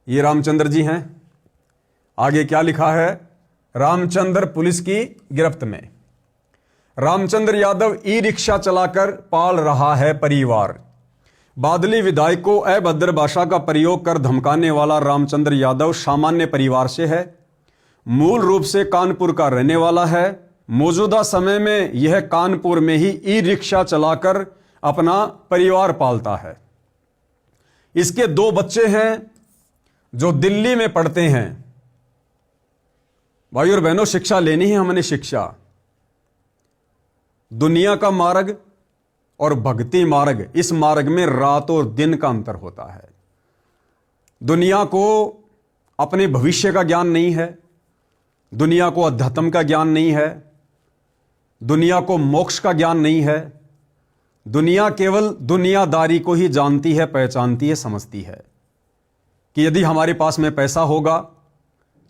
ये रामचंद्र जी हैं। आगे क्या लिखा है? रामचंद्र पुलिस की गिरफ्त में। रामचंद्र यादव ई रिक्शा चलाकर पाल रहा है परिवार। बादली विधायक को अभद्र भाषा का प्रयोग कर धमकाने वाला रामचंद्र यादव सामान्य परिवार से है। मूल रूप से कानपुर का रहने वाला है। मौजूदा समय में यह कानपुर में ही ई रिक्शा चलाकर अपना परिवार पालता है। इसके 2 बच्चे हैं जो दिल्ली में पढ़ते हैं। भाई और बहनों, शिक्षा लेनी है हमने। शिक्षा, दुनिया का मार्ग और भक्ति मार्ग, इस मार्ग में रात और दिन का अंतर होता है। दुनिया को अपने भविष्य का ज्ञान नहीं है, दुनिया को अध्यात्म का ज्ञान नहीं है, दुनिया को मोक्ष का ज्ञान नहीं है। दुनिया केवल दुनियादारी को ही जानती है, पहचानती है, समझती है कि यदि हमारे पास में पैसा होगा,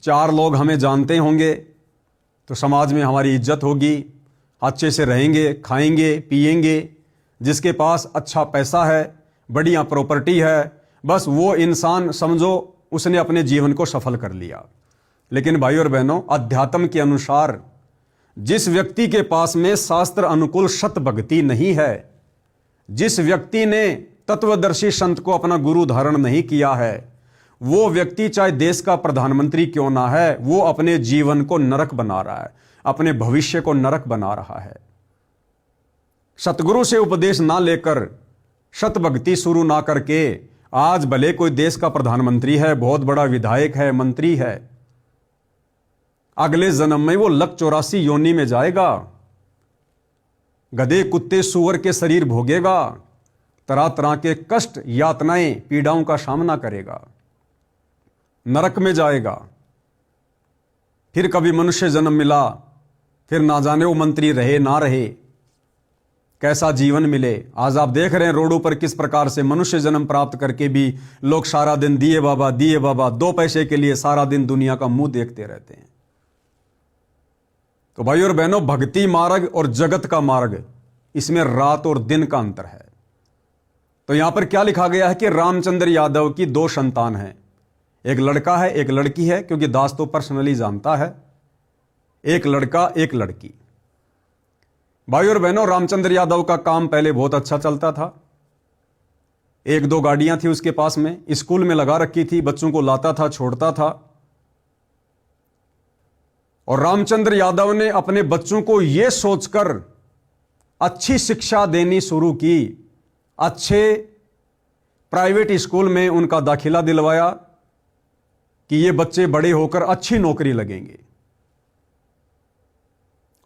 4 लोग हमें जानते होंगे, तो समाज में हमारी इज्जत होगी, अच्छे से रहेंगे, खाएंगे, पिएंगे। जिसके पास अच्छा पैसा है, बढ़िया प्रॉपर्टी है, बस वो इंसान समझो उसने अपने जीवन को सफल कर लिया। लेकिन भाई और बहनों, अध्यात्म के अनुसार जिस व्यक्ति के पास में शास्त्र अनुकूल सत भक्ति नहीं है, जिस व्यक्ति ने तत्वदर्शी संत को अपना गुरु धारण नहीं किया है, वो व्यक्ति चाहे देश का प्रधानमंत्री क्यों ना है, वो अपने जीवन को नरक बना रहा है, अपने भविष्य को नरक बना रहा है। सतगुरु से उपदेश ना लेकर, सत भक्ति शुरू ना करके, आज भले कोई देश का प्रधानमंत्री है, बहुत बड़ा विधायक है, मंत्री है, अगले जन्म में वो लक 84 योनि में जाएगा, गधे, कुत्ते, सूअर के शरीर भोगेगा, तरह तरह के कष्ट, यातनाएं, पीड़ाओं का सामना करेगा, नरक में जाएगा। फिर कभी मनुष्य जन्म मिला, फिर ना जाने वो मंत्री रहे ना रहे, कैसा जीवन मिले। आज आप देख रहे हैं रोडों पर किस प्रकार से मनुष्य जन्म प्राप्त करके भी लोग सारा दिन दिए बाबा, दिए बाबा, 2 पैसे के लिए सारा दिन दुनिया का मुंह देखते रहते हैं। तो भाई और बहनों, भक्ति मार्ग और जगत का मार्ग, इसमें रात और दिन का अंतर है। तो यहां पर क्या लिखा गया है कि रामचंद्र यादव की 2 संतान हैं, एक लड़का है, एक लड़की है, क्योंकि दास तो पर्सनली जानता है, एक लड़का, एक लड़की। भाई और बहनों, रामचंद्र यादव का काम पहले बहुत अच्छा चलता था। 1-2 गाड़ियां थी उसके पास में, स्कूल में लगा रखी थी, बच्चों को लाता था, छोड़ता था। और रामचंद्र यादव ने अपने बच्चों को यह सोचकर अच्छी शिक्षा देनी शुरू की, अच्छे प्राइवेट स्कूल में उनका दाखिला दिलवाया कि ये बच्चे बड़े होकर अच्छी नौकरी लगेंगे।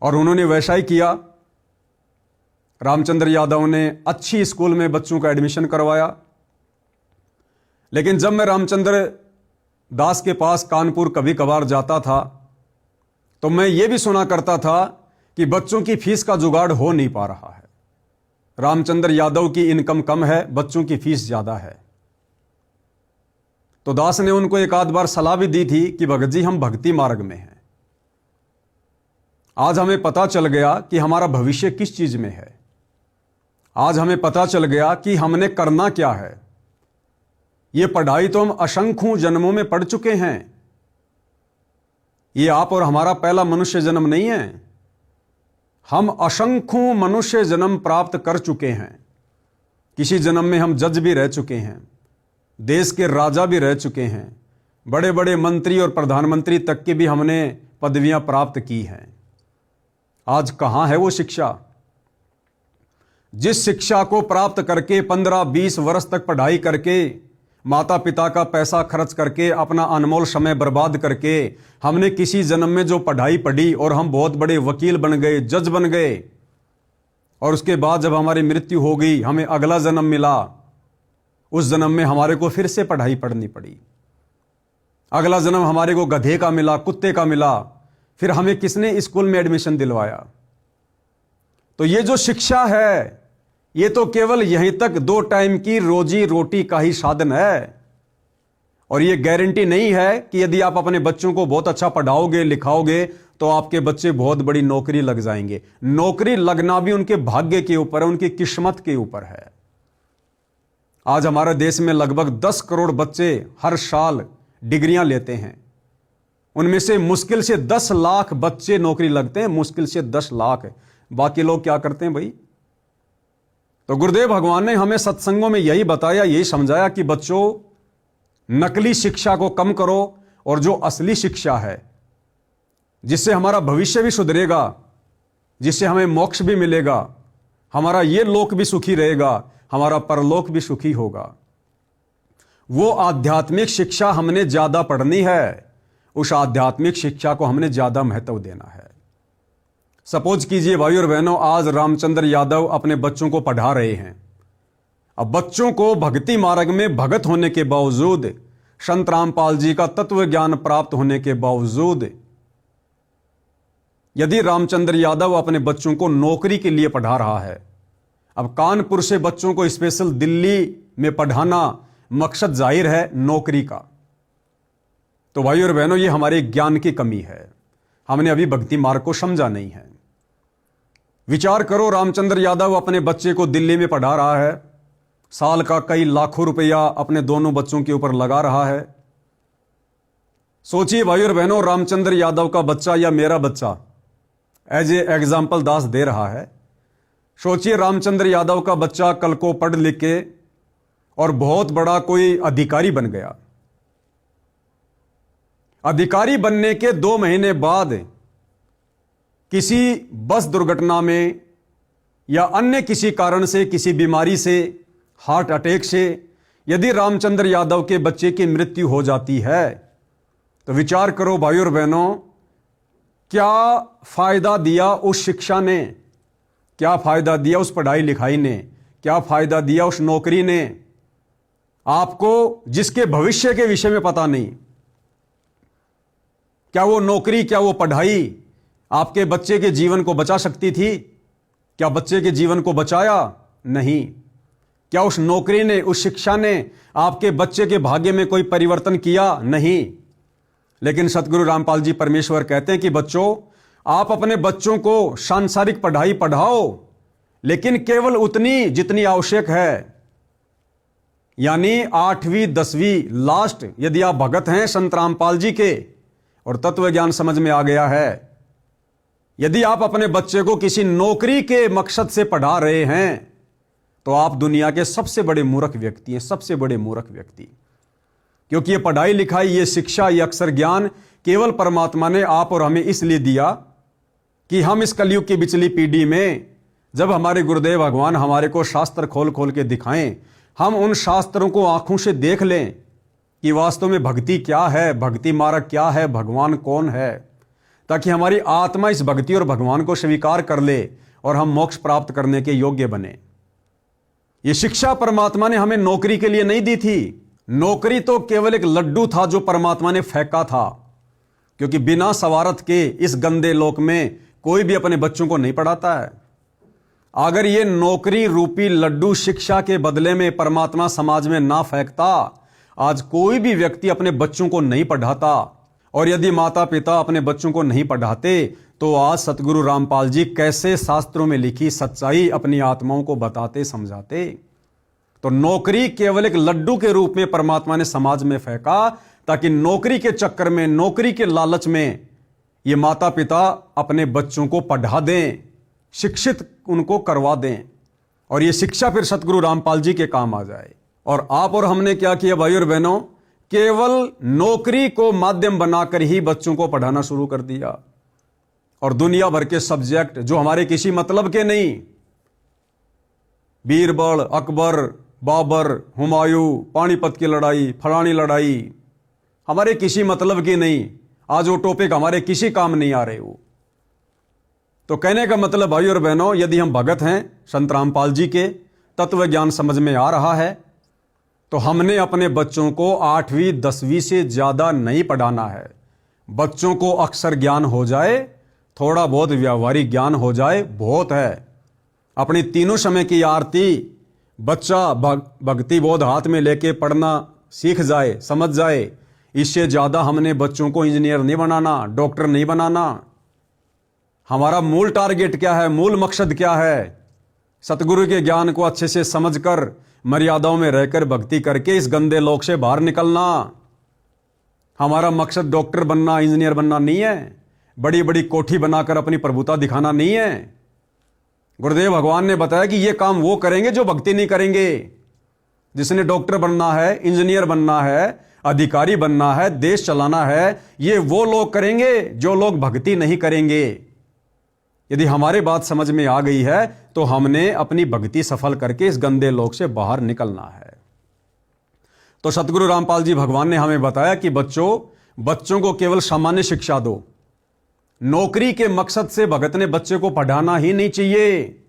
और उन्होंने वैसा ही किया। रामचंद्र यादव ने अच्छी स्कूल में बच्चों का एडमिशन करवाया। लेकिन जब मैं रामचंद्र दास के पास कानपुर कभी कभार जाता था, तो मैं ये भी सुना करता था कि बच्चों की फीस का जुगाड़ हो नहीं पा रहा है। रामचंद्र यादव की इनकम कम है, बच्चों की फीस ज्यादा है। तो दास ने उनको एक आध बार सलाह भी दी थी कि भगत जी, हम भक्ति मार्ग में हैं। आज हमें पता चल गया कि हमारा भविष्य किस चीज में है। आज हमें पता चल गया कि हमने करना क्या है। ये पढ़ाई तो हम असंख्यों जन्मों में पढ़ चुके हैं। ये आप और हमारा पहला मनुष्य जन्म नहीं है। हम असंख्यों मनुष्य जन्म प्राप्त कर चुके हैं। किसी जन्म में हम जज भी रह चुके हैं, देश के राजा भी रह चुके हैं, बड़े बड़े मंत्री और प्रधानमंत्री तक की भी हमने पदवियां प्राप्त की हैं। आज कहां है वो शिक्षा? जिस शिक्षा को प्राप्त करके 15-20 वर्ष तक पढ़ाई करके, माता पिता का पैसा खर्च करके, अपना अनमोल समय बर्बाद करके हमने किसी जन्म में जो पढ़ाई पढ़ी और हम बहुत बड़े वकील बन गए, जज बन गए, और उसके बाद जब हमारी मृत्यु हो गई, हमें अगला जन्म मिला, उस जन्म में हमारे को फिर से पढ़ाई पढ़नी पड़ी। अगला जन्म हमारे को गधे का मिला, कुत्ते का मिला, फिर हमें किसने स्कूल में एडमिशन दिलवाया? तो ये जो शिक्षा है, ये तो केवल यहीं तक 2 टाइम की रोजी रोटी का ही साधन है। और ये गारंटी नहीं है कि यदि आप अपने बच्चों को बहुत अच्छा पढ़ाओगे, लिखाओगे, तो आपके बच्चे बहुत बड़ी नौकरी लग जाएंगे। नौकरी लगना भी उनके भाग्य के ऊपर है, उनकी किस्मत के ऊपर है। आज हमारे देश में लगभग 10 करोड़ बच्चे हर साल डिग्रियां लेते हैं, उनमें से मुश्किल से 10 लाख बच्चे नौकरी लगते हैं, मुश्किल से 10 लाख। बाकी लोग क्या करते हैं भाई? तो गुरुदेव भगवान ने हमें सत्संगों में यही बताया, यही समझाया कि बच्चों, नकली शिक्षा को कम करो और जो असली शिक्षा है, जिससे हमारा भविष्य भी सुधरेगा, जिससे हमें मोक्ष भी मिलेगा, हमारा ये लोक भी सुखी रहेगा, हमारा परलोक भी सुखी होगा, वो आध्यात्मिक शिक्षा हमने ज्यादा पढ़नी है। उस आध्यात्मिक शिक्षा को हमने ज्यादा महत्व देना है। सपोज कीजिए भाई और बहनों, आज रामचंद्र यादव अपने बच्चों को पढ़ा रहे हैं। अब बच्चों को भक्ति मार्ग में भगत होने के बावजूद, संत रामपाल जी का तत्व ज्ञान प्राप्त होने के बावजूद, यदि रामचंद्र यादव अपने बच्चों को नौकरी के लिए पढ़ा रहा है, अब कानपुर से बच्चों को स्पेशल दिल्ली में पढ़ाना मकसद जाहिर है नौकरी का। तो भाई और बहनों, ये हमारे ज्ञान की कमी है, हमने अभी भक्ति मार्ग को समझा नहीं है। विचार करो, रामचंद्र यादव अपने बच्चे को दिल्ली में पढ़ा रहा है, साल का कई लाखों रुपया अपने दोनों बच्चों के ऊपर लगा रहा है। सोचिए भाई और बहनों, रामचंद्र यादव का बच्चा या मेरा बच्चा, एज ए एग्जाम्पल दास दे रहा है, सोचिए रामचंद्र यादव का बच्चा कल को पढ़ लिख के और बहुत बड़ा कोई अधिकारी बन गया। अधिकारी बनने के 2 महीने बाद किसी बस दुर्घटना में या अन्य किसी कारण से, किसी बीमारी से, हार्ट अटैक से यदि रामचंद्र यादव के बच्चे की मृत्यु हो जाती है, तो विचार करो भाई और बहनों, क्या फायदा दिया उस शिक्षा ने, क्या फायदा दिया उस पढ़ाई लिखाई ने, क्या फायदा दिया उस नौकरी ने आपको, जिसके भविष्य के विषय में पता नहीं। क्या वो नौकरी, क्या वो पढ़ाई आपके बच्चे के जीवन को बचा सकती थी? क्या बच्चे के जीवन को बचाया? नहीं। क्या उस नौकरी ने, उस शिक्षा ने आपके बच्चे के भाग्य में कोई परिवर्तन किया? नहीं। लेकिन सतगुरु रामपाल जी परमेश्वर कहते हैं कि बच्चों, आप अपने बच्चों को सांसारिक पढ़ाई पढ़ाओ, लेकिन केवल उतनी जितनी आवश्यक है, यानी 8वीं 10वीं लास्ट। यदि आप भगत हैं संत रामपाल जी के और तत्व ज्ञान समझ में आ गया है, यदि आप अपने बच्चे को किसी नौकरी के मकसद से पढ़ा रहे हैं, तो आप दुनिया के सबसे बड़े मूर्ख व्यक्ति हैं, सबसे बड़े मूर्ख व्यक्ति। क्योंकि ये पढ़ाई लिखाई, ये शिक्षा, ये अक्षर ज्ञान केवल परमात्मा ने आप और हमें इसलिए दिया कि हम इस कलयुग की बिचली पीढ़ी में, जब हमारे गुरुदेव भगवान हमारे को शास्त्र खोल खोल के दिखाएं, हम उन शास्त्रों को आंखों से देख लें कि वास्तव में भक्ति क्या है, भक्ति मार्ग क्या है, भगवान कौन है, ताकि हमारी आत्मा इस भक्ति और भगवान को स्वीकार कर ले और हम मोक्ष प्राप्त करने के योग्य बने। ये शिक्षा परमात्मा ने हमें नौकरी के लिए नहीं दी थी। नौकरी तो केवल एक लड्डू था जो परमात्मा ने फेंका था, क्योंकि बिना सवारत के इस गंदे लोक में कोई भी अपने बच्चों को नहीं पढ़ाता है। अगर ये नौकरी रूपी लड्डू शिक्षा के बदले में परमात्मा समाज में ना फेंकता, आज कोई भी व्यक्ति अपने बच्चों को नहीं पढ़ाता। और यदि माता पिता अपने बच्चों को नहीं पढ़ाते, तो आज सतगुरु रामपाल जी कैसे शास्त्रों में लिखी सच्चाई अपनी आत्माओं को बताते, समझाते। तो नौकरी केवल एक लड्डू के रूप में परमात्मा ने समाज में फेंका, ताकि नौकरी के चक्कर में, नौकरी के लालच में ये माता पिता अपने बच्चों को पढ़ा दें, शिक्षित उनको करवा दें, और ये शिक्षा फिर सतगुरु रामपाल जी के काम आ जाए। और आप और हमने क्या किया भाई और बहनों, केवल नौकरी को माध्यम बनाकर ही बच्चों को पढ़ाना शुरू कर दिया, और दुनिया भर के सब्जेक्ट जो हमारे किसी मतलब के नहीं, बीरबल, अकबर, बाबर, हुमायूं, पानीपत की लड़ाई, फलानी लड़ाई, हमारे किसी मतलब की नहीं। आज वो टॉपिक हमारे किसी काम नहीं आ रहे हो। तो कहने का मतलब भाई और बहनों, यदि हम भगत हैं संत रामपाल जी के, तत्व ज्ञान समझ में आ रहा है, तो हमने अपने बच्चों को 8वीं 10वीं से ज्यादा नहीं पढ़ाना है। बच्चों को अक्षर ज्ञान हो जाए, थोड़ा बहुत व्यावहारिक ज्ञान हो जाए, बहुत है। अपनी तीनों समय की आरती बच्चा भक्ति बोध हाथ में लेके पढ़ना सीख जाए, समझ जाए, इससे ज्यादा हमने बच्चों को इंजीनियर नहीं बनाना, डॉक्टर नहीं बनाना। हमारा मूल टारगेट क्या है, मूल मकसद क्या है? सतगुरु के ज्ञान को अच्छे से समझकर, मर्यादाओं में रहकर भक्ति करके इस गंदे लोक से बाहर निकलना। हमारा मकसद डॉक्टर बनना, इंजीनियर बनना नहीं है, बड़ी बड़ी कोठी बनाकर अपनी प्रभुता दिखाना नहीं है। गुरुदेव भगवान ने बताया कि यह काम वो करेंगे जो भक्ति नहीं करेंगे। जिसने डॉक्टर बनना है, इंजीनियर बनना है, अधिकारी बनना है, देश चलाना है, ये वो लोग करेंगे जो लोग भक्ति नहीं करेंगे। यदि हमारे बात समझ में आ गई है तो हमने अपनी भक्ति सफल करके इस गंदे लोक से बाहर निकलना है। तो सतगुरु रामपाल जी भगवान ने हमें बताया कि बच्चों को केवल सामान्य शिक्षा दो। नौकरी के मकसद से भगत ने बच्चे को पढ़ाना ही नहीं चाहिए।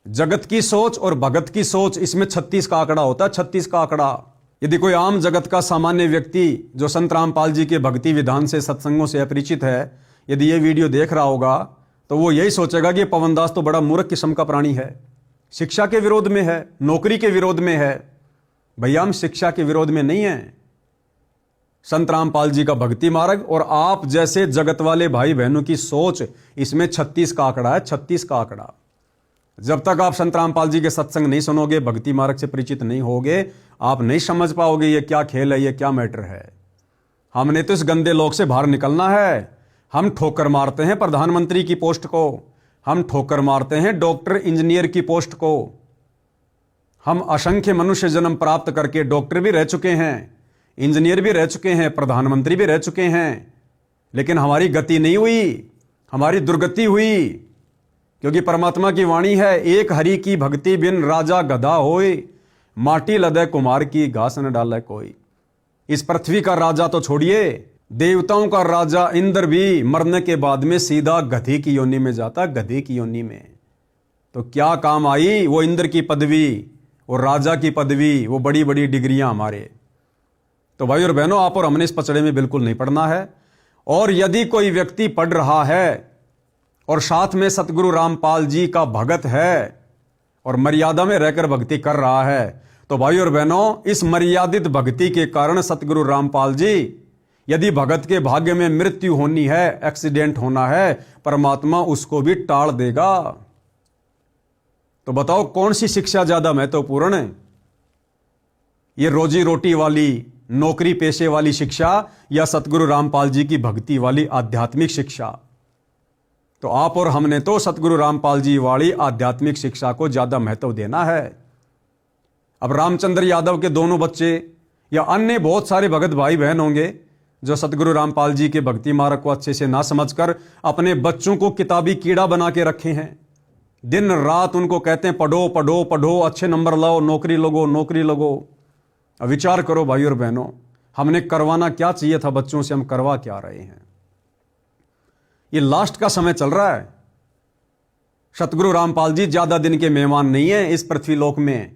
जगत की सोच और भगत की सोच, इसमें 36 का आंकड़ा होता है, 36 का आंकड़ा। यदि कोई आम जगत का सामान्य व्यक्ति जो संत रामपाल जी के भक्ति विधान से, सत्संगों से अपरिचित है, यदि ये वीडियो देख रहा होगा तो वो यही सोचेगा कि पवनदास तो बड़ा मूर्ख किस्म का प्राणी है, शिक्षा के विरोध में है, नौकरी के विरोध में है। भैया हम शिक्षा के विरोध में नहीं है। संत रामपाल जी का भक्ति मार्ग और आप जैसे जगत वाले भाई बहनों की सोच, इसमें 36 का आंकड़ा है, 36 का आंकड़ा। जब तक आप संत रामपाल जी के सत्संग नहीं सुनोगे, भक्ति मार्ग से परिचित नहीं होगे, आप नहीं समझ पाओगे ये क्या खेल है, ये क्या मैटर है। हमने तो इस गंदे लोक से बाहर निकलना है। हम ठोकर मारते हैं प्रधानमंत्री की पोस्ट को, हम ठोकर मारते हैं डॉक्टर इंजीनियर की पोस्ट को। हम असंख्य मनुष्य जन्म प्राप्त करके डॉक्टर भी रह चुके हैं, इंजीनियर भी रह चुके हैं, प्रधानमंत्री भी रह चुके हैं, लेकिन हमारी गति नहीं हुई, हमारी दुर्गति हुई। क्योंकि परमात्मा की वाणी है, एक हरि की भक्ति बिन राजा गधा होए, माटी लदे कुमार की घास न डाले कोई। इस पृथ्वी का राजा तो छोड़िए, देवताओं का राजा इंद्र भी मरने के बाद में सीधा गधे की योनि में जाता, गधे की योनि में। तो क्या काम आई वो इंद्र की पदवी, वो राजा की पदवी, वो बड़ी बड़ी डिग्रियां हमारे। तो भाई और बहनों, आप और हमने इस पचड़े में बिल्कुल नहीं पढ़ना है। और यदि कोई व्यक्ति पढ़ रहा है और साथ में सतगुरु रामपाल जी का भगत है और मर्यादा में रहकर भक्ति कर रहा है, तो भाई और बहनों, इस मर्यादित भक्ति के कारण सतगुरु रामपाल जी, यदि भगत के भाग्य में मृत्यु होनी है, एक्सीडेंट होना है, परमात्मा उसको भी टाल देगा। तो बताओ कौन सी शिक्षा ज्यादा महत्वपूर्ण है, ये रोजी रोटी वाली, नौकरी पेशे वाली शिक्षा या सतगुरु रामपाल जी की भक्ति वाली आध्यात्मिक शिक्षा? तो आप और हमने तो सतगुरु रामपाल जी वाली आध्यात्मिक शिक्षा को ज्यादा महत्व देना है। अब रामचंद्र यादव के दोनों बच्चे या अन्य बहुत सारे भगत भाई बहन होंगे जो सतगुरु रामपाल जी के भक्ति मार्ग को अच्छे से ना समझकर अपने बच्चों को किताबी कीड़ा बना के रखे हैं। दिन रात उनको कहते हैं पढ़ो पढ़ो पढ़ो, अच्छे नंबर लाओ, नौकरी लगो, नौकरी लगो। अब विचार करो भाई और बहनों, हमने करवाना क्या चाहिए था बच्चों से, हम करवा क्या रहे हैं। ये लास्ट का समय चल रहा है। सतगुरु रामपाल जी ज्यादा दिन के मेहमान नहीं है इस पृथ्वी लोक में।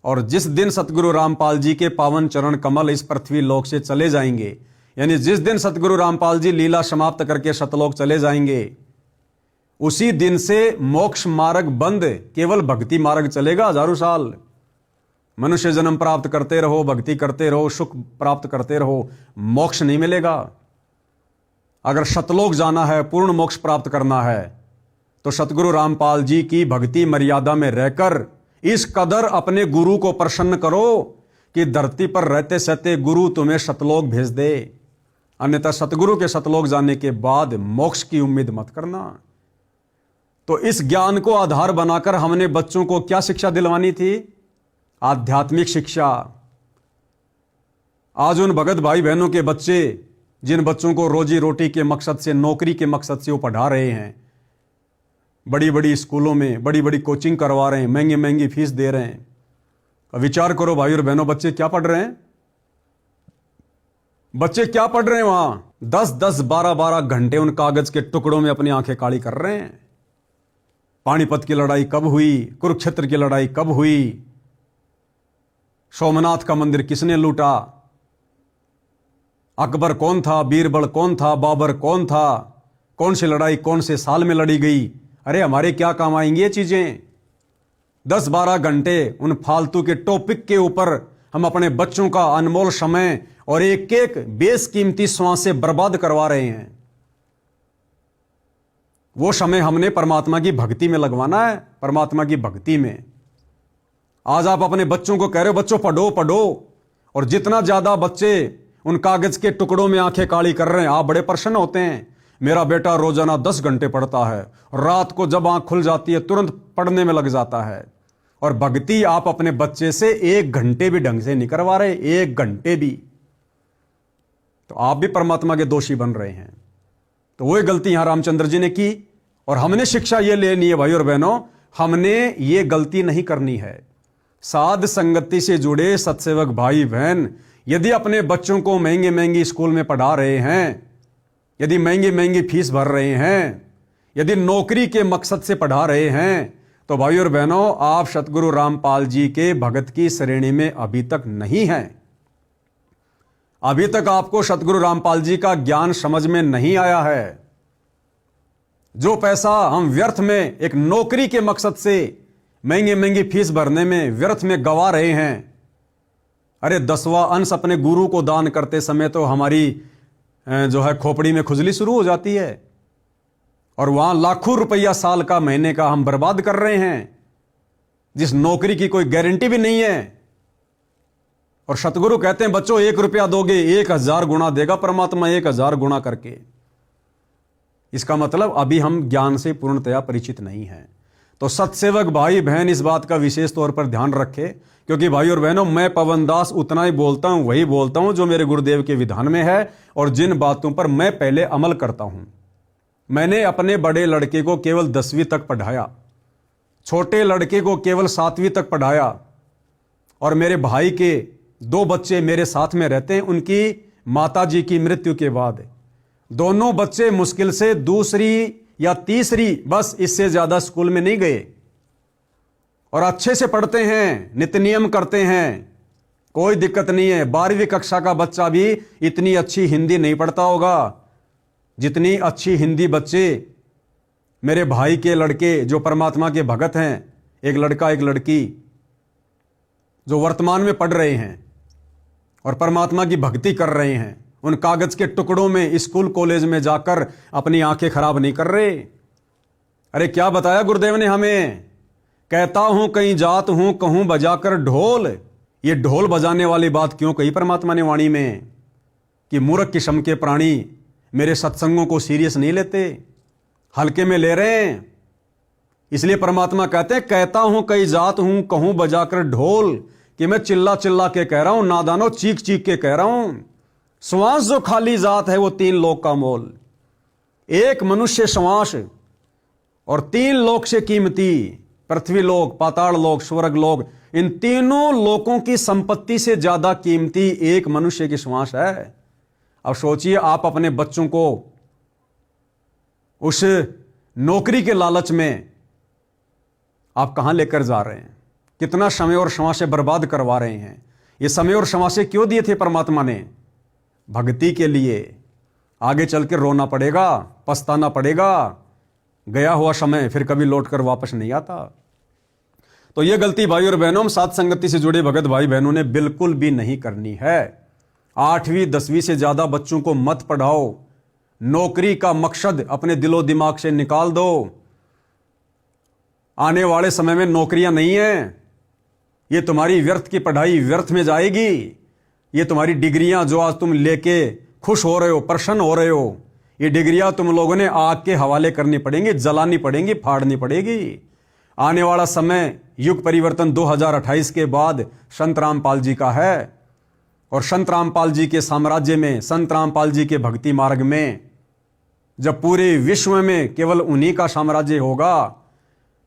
और जिस दिन सतगुरु रामपाल जी के पावन चरण कमल इस पृथ्वी लोक से चले जाएंगे, यानी जिस दिन सतगुरु रामपाल जी लीला समाप्त करके सतलोक चले जाएंगे, उसी दिन से मोक्ष मार्ग बंद, केवल भक्ति मार्ग चलेगा। हजारों साल मनुष्य जन्म प्राप्त करते रहो, भक्ति करते रहो, सुख प्राप्त करते रहो, मोक्ष नहीं मिलेगा। अगर सतलोक जाना है, पूर्ण मोक्ष प्राप्त करना है, तो सतगुरु रामपाल जी की भक्ति मर्यादा में रहकर इस कदर अपने गुरु को प्रसन्न करो कि धरती पर रहते सहते गुरु तुम्हें सतलोक भेज दे। अन्यथा सतगुरु के सतलोक जाने के बाद मोक्ष की उम्मीद मत करना। तो इस ज्ञान को आधार बनाकर हमने बच्चों को क्या शिक्षा दिलवानी थी? आध्यात्मिक शिक्षा। आज उन भगत भाई बहनों के बच्चे, जिन बच्चों को रोजी रोटी के मकसद से, नौकरी के मकसद से वो पढ़ा रहे हैं, बड़ी बड़ी स्कूलों में बड़ी बड़ी कोचिंग करवा रहे हैं, महंगी महंगी फीस दे रहे हैं। अब विचार करो भाई और बहनों, बच्चे क्या पढ़ रहे हैं? बच्चे क्या पढ़ रहे हैं वहां? 10-10, 12-12 घंटे उन कागज के टुकड़ों में अपनी आंखें काली कर रहे हैं। पानीपत की लड़ाई कब हुई, कुरुक्षेत्र की लड़ाई कब हुई, सोमनाथ का मंदिर किसने लूटा, अकबर कौन था, बीरबल कौन था, बाबर कौन था, कौन सी लड़ाई कौन से साल में लड़ी गई। अरे हमारे क्या काम आएंगी ये चीजें? 10-12 घंटे उन फालतू के टॉपिक के ऊपर हम अपने बच्चों का अनमोल समय और एक एक बेशकीमती सांसें बर्बाद करवा रहे हैं। वो समय हमने परमात्मा की भक्ति में लगवाना है, परमात्मा की भक्ति में। आज आप अपने बच्चों को कह रहे हो बच्चों पढ़ो पढ़ो, और जितना ज्यादा बच्चे उन कागज के टुकड़ों में आंखें काली कर रहे हैं। आप बड़े प्रसन्न होते हैं, मेरा बेटा रोजाना 10 घंटे पढ़ता है, रात को जब आंख खुल जाती है तुरंत पढ़ने में लग जाता है। और भक्ति आप अपने बच्चे से 1 घंटे भी ढंग से नहीं करवा रहे, 1 घंटे भी, तो आप भी परमात्मा के दोषी बन रहे हैं। तो वही गलती यहां रामचंद्र जी ने की, और हमने शिक्षा यह लेनी है भाई और बहनों, हमने ये गलती नहीं करनी है। साध संगति से जुड़े सत्सेवक भाई बहन यदि अपने बच्चों को महंगे महंगी स्कूल में पढ़ा रहे हैं, यदि महंगी महंगी फीस भर रहे हैं, यदि नौकरी के मकसद से पढ़ा रहे हैं, तो भाई और बहनों आप सतगुरु रामपाल जी के भगत की श्रेणी में अभी तक नहीं हैं। अभी तक आपको सतगुरु रामपाल जी का ज्ञान समझ में नहीं आया है। जो पैसा हम व्यर्थ में एक नौकरी के मकसद से महंगी महंगी फीस भरने में व्यर्थ में गवा रहे हैं, अरे 10वां अंश अपने गुरु को दान करते समय तो हमारी जो है खोपड़ी में खुजली शुरू हो जाती है, और वहां लाखों रुपया साल का महीने का हम बर्बाद कर रहे हैं, जिस नौकरी की कोई गारंटी भी नहीं है। और सतगुरु कहते हैं बच्चों 1 रुपया दोगे 1000 गुना देगा परमात्मा, 1000 गुना करके। इसका मतलब अभी हम ज्ञान से पूर्णतया परिचित नहीं हैं। तो सत्सेवक भाई बहन इस बात का विशेष तौर पर ध्यान रखे, क्योंकि भाई और बहनों मैं पवन दास उतना ही बोलता हूं, वही बोलता हूं जो मेरे गुरुदेव के विधान में है और जिन बातों पर मैं पहले अमल करता हूं। मैंने अपने बड़े लड़के को केवल 10वीं तक पढ़ाया, छोटे लड़के को केवल 7वीं तक पढ़ाया, और मेरे भाई के 2 बच्चे मेरे साथ में रहते हैं। उनकी माताजी की मृत्यु के बाद दोनों बच्चे मुश्किल से 2री या 3री, बस इससे ज्यादा स्कूल में नहीं गए, और अच्छे से पढ़ते हैं, नित्य नियम करते हैं, कोई दिक्कत नहीं है। 12वीं कक्षा का बच्चा भी इतनी अच्छी हिंदी नहीं पढ़ता होगा जितनी अच्छी हिंदी बच्चे मेरे भाई के लड़के जो परमात्मा के भगत हैं, एक लड़का एक लड़की जो वर्तमान में पढ़ रहे हैं और परमात्मा की भक्ति कर रहे हैं, उन कागज के टुकड़ों में स्कूल कॉलेज में जाकर अपनी आंखें खराब नहीं कर रहे। अरे क्या बताया गुरुदेव ने हमें, कहता हूं कहीं जात हूं कहूं बजाकर ढोल। ये ढोल बजाने वाली बात क्यों कही परमात्मा ने वाणी में, कि मूर्ख किस्म के प्राणी मेरे सत्संगों को सीरियस नहीं लेते, हल्के में ले रहे हैं। इसलिए परमात्मा कहते हैं कहता हूं कहीं जात हूं कहूं बजाकर ढोल, कि मैं चिल्ला चिल्ला के कह रहा हूं, नादानो चीख चीख के कह रहा हूं। श्वास जो खाली जात है वो 3 लोक का मोल, एक मनुष्य श्वास और 3 लोक से कीमती, पृथ्वी लोक, पाताल लोक, स्वर्ग लोक, इन तीनों लोकों की संपत्ति से ज्यादा कीमती एक मनुष्य की श्वास है। अब सोचिए आप अपने बच्चों को उस नौकरी के लालच में आप कहां लेकर जा रहे हैं, कितना समय और श्वासें बर्बाद करवा रहे हैं। ये समय और श्वासें क्यों दिए थे परमात्मा ने? भक्ति के लिए। आगे चल के रोना पड़ेगा, पछताना पड़ेगा, गया हुआ समय फिर कभी लौटकर वापस नहीं आता। तो यह गलती भाई और बहनों, साथ संगति से जुड़े भगत भाई बहनों ने बिल्कुल भी नहीं करनी है। 8वीं 10वीं से ज्यादा बच्चों को मत पढ़ाओ, नौकरी का मकसद अपने दिलो दिमाग से निकाल दो। आने वाले समय में नौकरियां नहीं है, ये तुम्हारी व्यर्थ की पढ़ाई व्यर्थ में जाएगी। ये तुम्हारी डिग्रियां जो आज तुम लेके खुश हो रहे हो, प्रसन्न हो रहे हो, ये डिग्रियां तुम लोगों ने आग के हवाले करनी पड़ेंगी, जलानी पड़ेंगी, फाड़नी पड़ेगी। आने वाला समय युग परिवर्तन 2028 के बाद संत रामपाल जी का है, और संत रामपाल जी के साम्राज्य में, संत रामपाल जी के भक्ति मार्ग में जब पूरे विश्व में केवल उन्हीं का साम्राज्य होगा,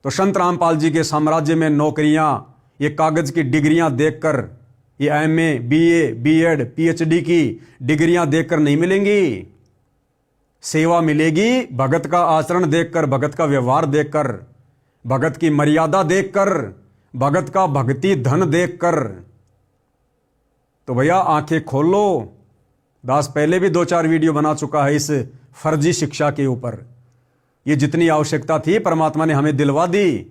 तो संत रामपाल जी के साम्राज्य में नौकरियां ये कागज की डिग्रियां देखकर, ये MA, BA, BEd, PhD की डिग्रियां देखकर नहीं मिलेंगी। सेवा मिलेगी भगत का आचरण देखकर, भगत का व्यवहार देखकर, भगत की मर्यादा देखकर, भगत का भक्ति धन देखकर। तो भैया आंखें खोलो। दास पहले भी 2-4 वीडियो बना चुका है इस फर्जी शिक्षा के ऊपर। ये जितनी आवश्यकता थी परमात्मा ने हमें दिलवा दी,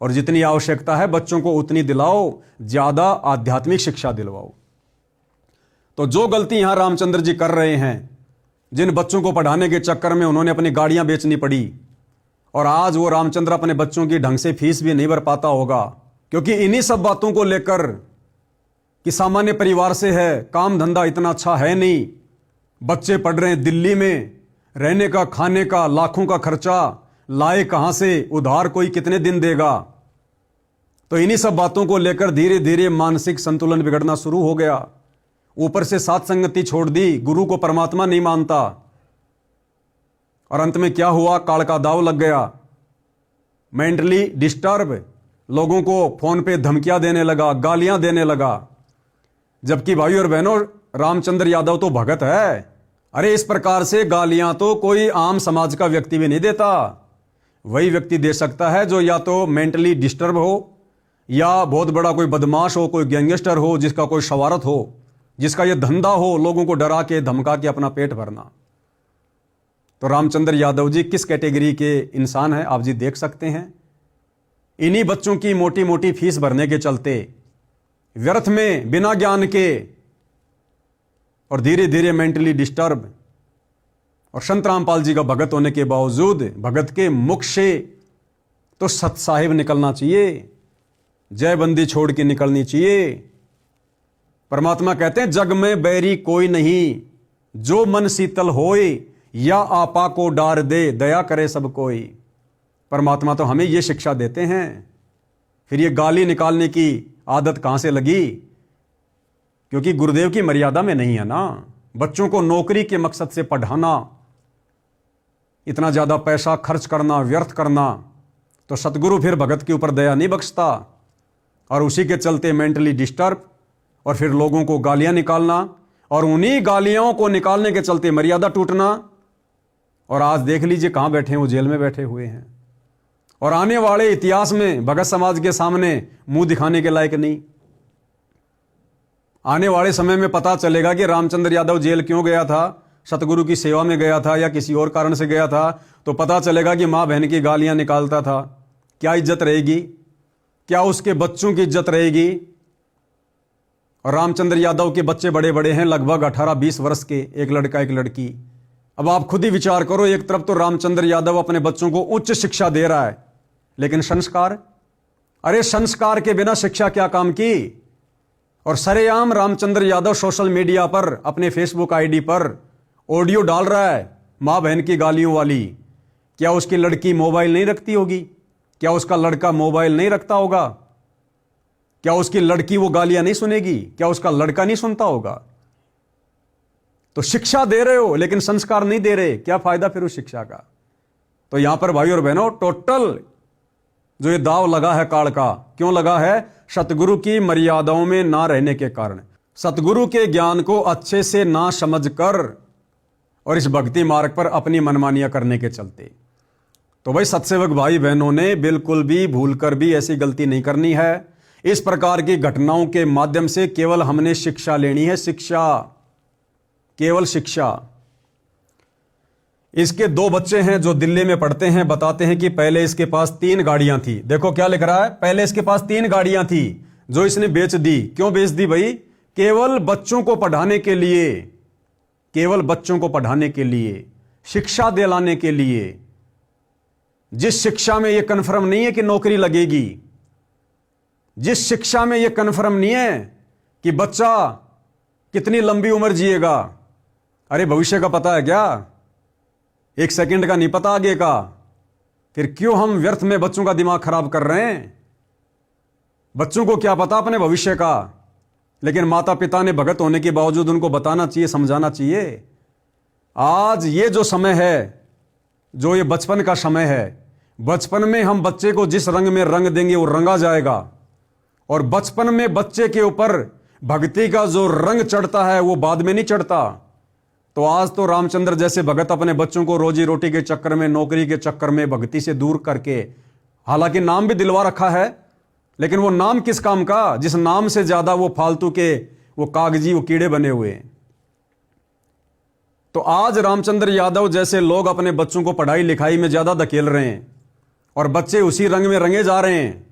और जितनी आवश्यकता है बच्चों को उतनी दिलाओ, ज्यादा आध्यात्मिक शिक्षा दिलवाओ। तो जो गलती यहां रामचंद्र जी कर रहे हैं, जिन बच्चों को पढ़ाने के चक्कर में उन्होंने अपनी गाड़ियां बेचनी पड़ी, और आज वो रामचंद्र अपने बच्चों की ढंग से फीस भी नहीं भर पाता होगा, क्योंकि इन्हीं सब बातों को लेकर कि सामान्य परिवार से है, काम धंधा इतना अच्छा है नहीं, बच्चे पढ़ रहे हैं दिल्ली में, रहने का खाने का लाखों का खर्चा, लाए कहां से, उधार कोई कितने दिन देगा। तो इन्हीं सब बातों को लेकर धीरे धीरे मानसिक संतुलन बिगड़ना शुरू हो गया। ऊपर से साथ संगति छोड़ दी, गुरु को परमात्मा नहीं मानता, और अंत में क्या हुआ, काल का दाव लग गया। मेंटली डिस्टर्ब, लोगों को फोन पे धमकियां देने लगा, गालियां देने लगा। जबकि भाई और बहनों, रामचंद्र यादव तो भगत है। अरे इस प्रकार से गालियां तो कोई आम समाज का व्यक्ति भी नहीं देता। वही व्यक्ति दे सकता है जो या तो मेंटली डिस्टर्ब हो, या बहुत बड़ा कोई बदमाश हो, कोई गैंगस्टर हो, जिसका कोई शवारत हो, जिसका यह धंधा हो लोगों को डरा के धमका के अपना पेट भरना। तो रामचंद्र यादव जी किस कैटेगरी के इंसान हैं आप जी देख सकते हैं। इन्हीं बच्चों की मोटी मोटी फीस भरने के चलते, व्यर्थ में बिना ज्ञान के, और धीरे धीरे मेंटली डिस्टर्ब, और संत रामपाल जी का भगत होने के बावजूद भगत के मुख से तो सत साहिब निकलना चाहिए, जय बंदी छोड़ के निकलनी चाहिए। परमात्मा कहते हैं जग में बैरी कोई नहीं, जो मन शीतल होए, या आपा को डार दे, दया करे सब कोई। परमात्मा तो हमें यह शिक्षा देते हैं। फिर ये गाली निकालने की आदत कहां से लगी? क्योंकि गुरुदेव की मर्यादा में नहीं है ना। बच्चों को नौकरी के मकसद से पढ़ाना, इतना ज्यादा पैसा खर्च करना, व्यर्थ करना, तो सतगुरु फिर भगत के ऊपर दया नहीं बख्शता, और उसी के चलते मेंटली डिस्टर्ब, और फिर लोगों को गालियां निकालना, और उन्हीं गालियों को निकालने के चलते मर्यादा टूटना। और आज देख लीजिए कहां बैठे हैं, वो जेल में बैठे हुए हैं, और आने वाले इतिहास में भगत समाज के सामने मुंह दिखाने के लायक नहीं। आने वाले समय में पता चलेगा कि रामचंद्र यादव जेल क्यों गया था, सतगुरु की सेवा में गया था या किसी और कारण से गया था, तो पता चलेगा कि मां बहन की गालियां निकालता था। क्या इज्जत रहेगी? क्या उसके बच्चों की इज्जत रहेगी? और रामचंद्र यादव के बच्चे बड़े बड़े हैं, लगभग 18-20 वर्ष के, एक लड़का एक लड़की। अब आप खुद ही विचार करो, एक तरफ तो रामचंद्र यादव अपने बच्चों को उच्च शिक्षा दे रहा है, लेकिन संस्कार, अरे संस्कार के बिना शिक्षा क्या काम की? और सरेआम रामचंद्र यादव सोशल मीडिया पर, अपने फेसबुक आईडी पर ऑडियो डाल रहा है मां बहन की गालियों वाली। क्या उसकी लड़की मोबाइल नहीं रखती होगी? क्या उसका लड़का मोबाइल नहीं रखता होगा? क्या उसकी लड़की वो गालियां नहीं सुनेगी? क्या उसका लड़का नहीं सुनता होगा? तो शिक्षा दे रहे हो लेकिन संस्कार नहीं दे रहे, क्या फायदा फिर उस शिक्षा का? तो यहां पर भाई और बहनों, टोटल जो ये दाव लगा है काल का, क्यों लगा है? सतगुरु की मर्यादाओं में ना रहने के कारण, सतगुरु के ज्ञान को अच्छे से ना समझकर, और इस भक्ति मार्ग पर अपनी मनमानियां करने के चलते। तो भाई सत्सेवक भाई बहनों ने बिल्कुल भी भूलकर भी ऐसी गलती नहीं करनी है। इस प्रकार की घटनाओं के माध्यम से केवल हमने शिक्षा लेनी है, शिक्षा, केवल शिक्षा। इसके 2 बच्चे हैं जो दिल्ली में पढ़ते हैं, बताते हैं कि पहले इसके पास 3 गाड़ियां थी। देखो क्या लिख रहा है, पहले इसके पास 3 गाड़ियां थी जो इसने बेच दी। क्यों बेच दी भाई? केवल बच्चों को पढ़ाने के लिए, केवल बच्चों को पढ़ाने के लिए, शिक्षा दिलाने के लिए। जिस शिक्षा में यह कन्फर्म नहीं है कि नौकरी लगेगी, जिस शिक्षा में यह कन्फर्म नहीं है कि बच्चा कितनी लंबी उम्र जिएगा। अरे भविष्य का पता है क्या? 1 सेकंड का नहीं पता आगे का। फिर क्यों हम व्यर्थ में बच्चों का दिमाग खराब कर रहे हैं? बच्चों को क्या पता अपने भविष्य का? लेकिन माता पिता ने भगत होने के बावजूद उनको बताना चाहिए, समझाना चाहिए। आज ये जो समय है, जो ये बचपन का समय है, बचपन में हम बच्चे को जिस रंग में रंग देंगे वो रंगा जाएगा। और बचपन में बच्चे के ऊपर भक्ति का जो रंग चढ़ता है वो बाद में नहीं चढ़ता। तो आज तो रामचंद्र जैसे भगत अपने बच्चों को रोजी रोटी के चक्कर में, नौकरी के चक्कर में भक्ति से दूर करके, हालांकि नाम भी दिलवा रखा है, लेकिन वो नाम किस काम का, जिस नाम से ज्यादा वो फालतू के, वो कागजी, वो कीड़े बने हुए हैं। तो आज रामचंद्र यादव जैसे लोग अपने बच्चों को पढ़ाई लिखाई में ज्यादा धकेल रहे हैं, और बच्चे उसी रंग में रंगे जा रहे हैं।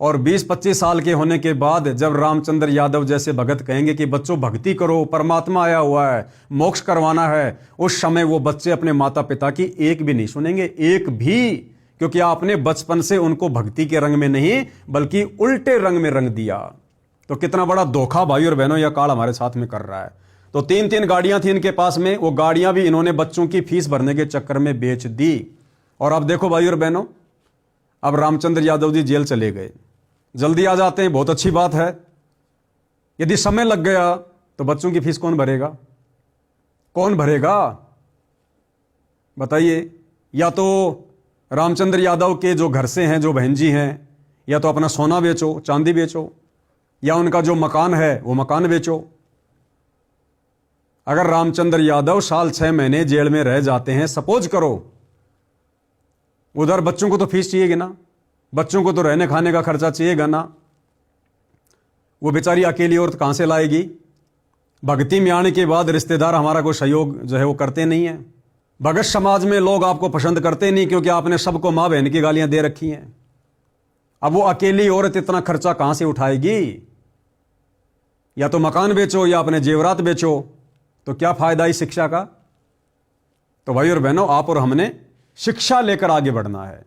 और 20-25 साल के होने के बाद जब रामचंद्र यादव जैसे भगत कहेंगे कि बच्चों भक्ति करो, परमात्मा आया हुआ है, मोक्ष करवाना है, उस समय वो बच्चे अपने माता पिता की एक भी नहीं सुनेंगे, एक भी। क्योंकि आपने बचपन से उनको भक्ति के रंग में नहीं बल्कि उल्टे रंग में रंग दिया। तो कितना बड़ा धोखा भाई और बहनों यह काल हमारे साथ में कर रहा है। तो 3-3 गाड़ियां थी इनके पास में, वो गाड़ियां भी इन्होंने बच्चों की फीस भरने के चक्कर में बेच दी। और अब देखो भाई और बहनों, अब रामचंद्र यादव जी जेल चले गए, जल्दी आ जाते हैं, बहुत अच्छी बात है। यदि समय लग गया तो बच्चों की फीस कौन भरेगा? कौन भरेगा बताइए? या तो रामचंद्र यादव के जो घर से हैं, जो बहन जी हैं, या तो अपना सोना बेचो, चांदी बेचो, या उनका जो मकान है वो मकान बेचो। अगर रामचंद्र यादव साल 6 महीने जेल में रह जाते हैं, सपोज करो, उधर बच्चों को तो फीस चाहिएगी ना, बच्चों को तो रहने खाने का खर्चा चाहिएगा ना। वो बेचारी अकेली औरत कहां से लाएगी? भक्ति में आने के बाद रिश्तेदार हमारा कोई सहयोग जो है वो करते नहीं है। भगत समाज में लोग आपको पसंद करते नहीं, क्योंकि आपने सबको मां बहन की गालियां दे रखी हैं। अब वो अकेली औरत इतना खर्चा कहां से उठाएगी? या तो मकान बेचो या अपने जेवरात बेचो, तो क्या फायदा इस शिक्षा का? तो भाई और बहनों, आप और हमने शिक्षा लेकर आगे बढ़ना है।